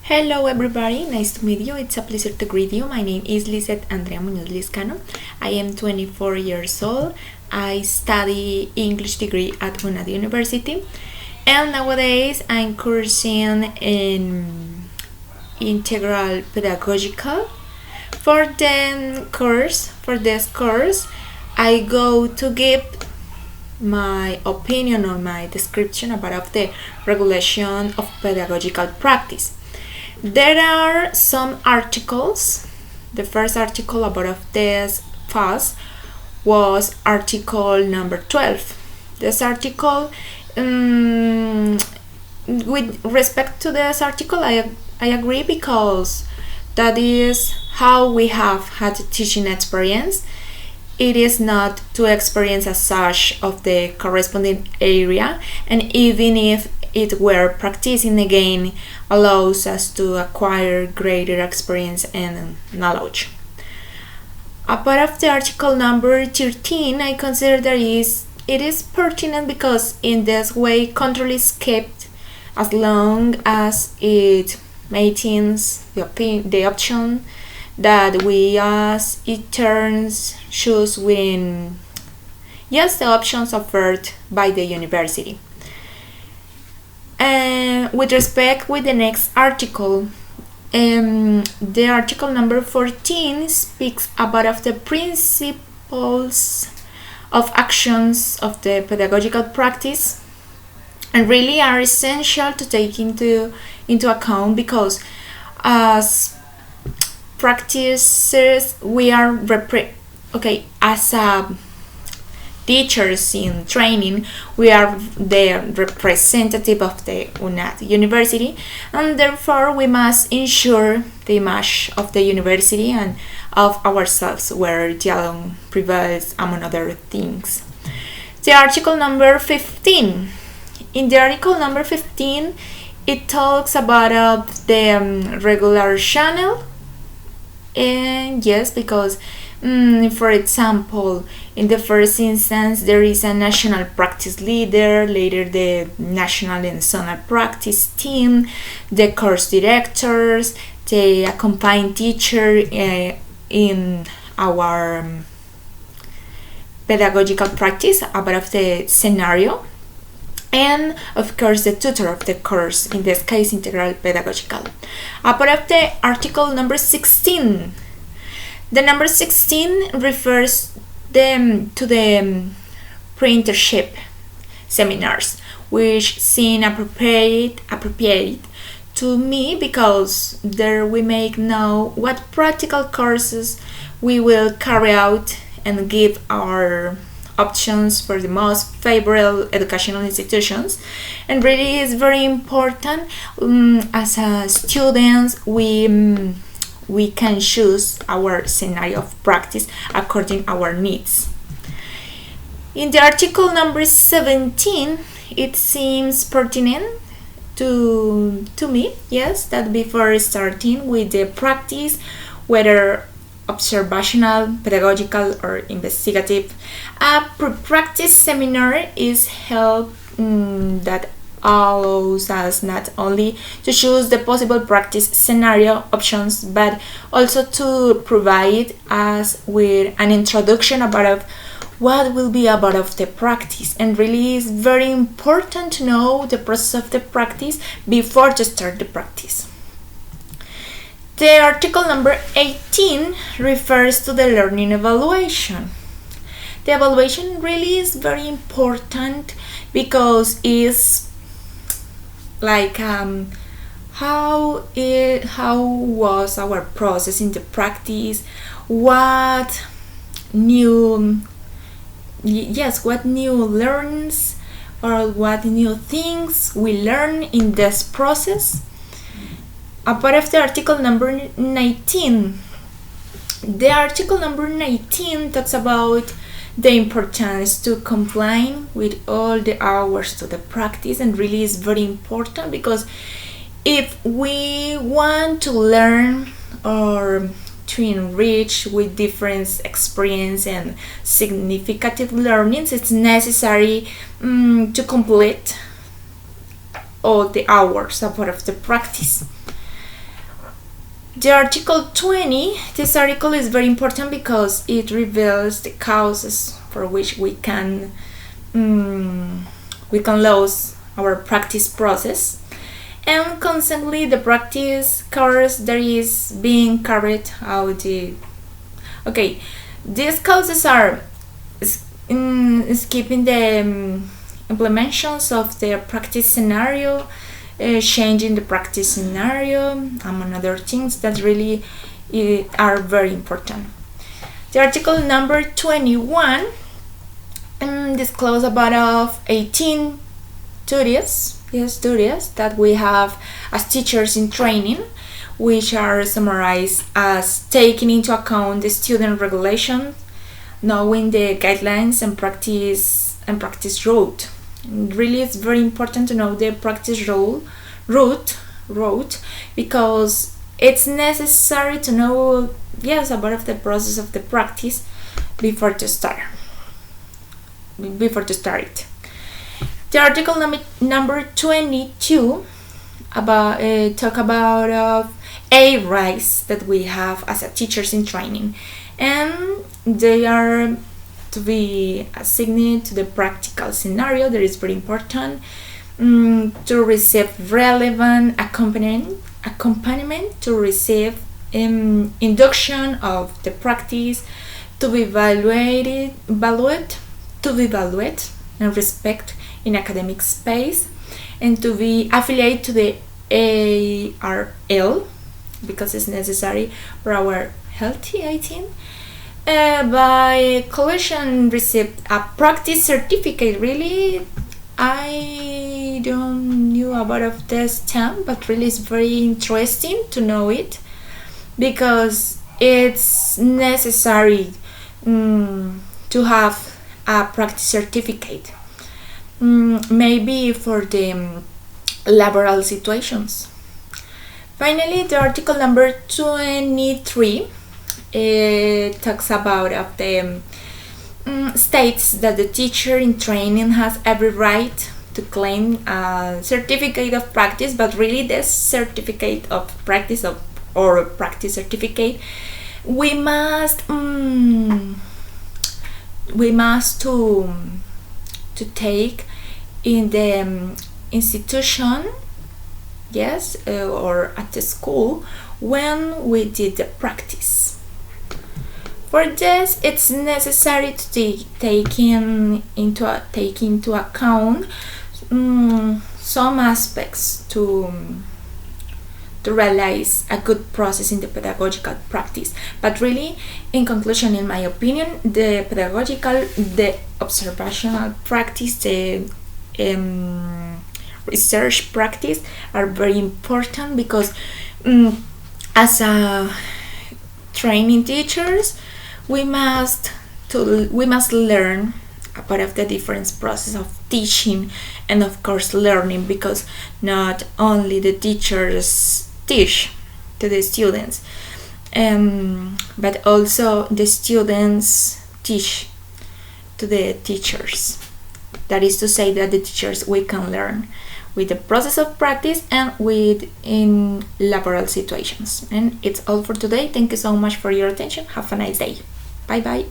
Hello everybody, nice to meet you. It's a pleasure to greet you. My name is Liseth Andrea Muñoz. I am 24 years old. I study English degree at Muñoz University, and nowadays I'm cursing in integral pedagogical. For this course, I go to give my opinion or my description about the regulation of pedagogical practice. There are some articles. The first article about this fuss was article number 12. This article, with respect to this article, I agree because that is how we have had teaching experience. It is not to experience as such of the corresponding area, and even if it were practicing again allows us to acquire greater experience and knowledge. A part of the article number 13, I consider that it is pertinent because in this way control is kept as long as it maintains the option that we as interns choose within the options offered by the university. With respect with the next article, the article number 14 speaks about of the principles of actions of the pedagogical practice, and really are essential to take into account because as practices we are as teachers in training, we are the representative of the university, and therefore we must ensure the image of the university and of ourselves where dialogue prevails, among other things. The article number 15. In the article number 15, it talks about the regular channel, and yes, because for example, in the first instance, there is a national practice leader, later the national and zonal practice team, the course directors, the accompanying teacher in our pedagogical practice about the scenario, and of course the tutor of the course, in this case integral pedagogical. About the article number 16. The number 16 refers to the pre-internship seminars, which seem appropriate to me because there we make know what practical courses we will carry out and give our options for the most favorable educational institutions. And really is very important as students we can choose our scenario of practice according to our needs. In the article number 17, it seems pertinent to me, yes, that before starting with the practice, whether observational, pedagogical, or investigative, a pre-practice seminar is held that allows us not only to choose the possible practice scenario options, but also to provide us with an introduction about what will be about of the practice. And really is very important to know the process of the practice before to start the practice. The article number 18 refers to the learning evaluation. The evaluation really is very important because it's like how was our process in the practice, what new learns or what new things we learn in this process. A part of the article number 19. The article number 19 talks about the importance to comply with all the hours to the practice, and really is very important because if we want to learn or to enrich with different experience and significant learnings, it's necessary to complete all the hours of part of the practice. The article 20, this article is very important because it reveals the causes for which we can lose our practice process, and constantly the practice course that is being carried out. Okay, these causes are skipping the implementations of the practice scenario, changing the practice scenario, among other things that really are very important. The article number 21 disclose about 18 duties that we have as teachers in training, which are summarized as taking into account the student regulations, knowing the guidelines and practice route. Really, it's very important to know the practice route because it's necessary to know about the process of the practice before to start it. The article number 22 talk about a rights that we have as a teachers in training, and they are to be assigned to the practical scenario. That is very important to receive relevant accompaniment, to receive induction of the practice, to be evaluate and respect in academic space, and to be affiliated to the ARL because it's necessary for our healthy 18. By collection received a practice certificate. Really, I don't knew about of this term, but really it's very interesting to know it because it's necessary to have a practice certificate, maybe for the laboral situations. Finally, the article number 23 talks about the states that the teacher in training has every right to claim a certificate of practice, but really this certificate of practice or practice certificate we must to take in the institution, or at the school when we did the practice. For this, it's necessary to take into account some aspects to realize a good process in the pedagogical practice. But really, in conclusion, in my opinion, the pedagogical, the observational practice, the research practice are very important because as a training teachers, we must learn about of the different process of teaching and of course learning, because not only the teachers teach to the students, but also the students teach to the teachers. That is to say that the teachers, we can learn with the process of practice and in laboral situations. And it's all for today. Thank you so much for your attention. Have a nice day. Bye bye.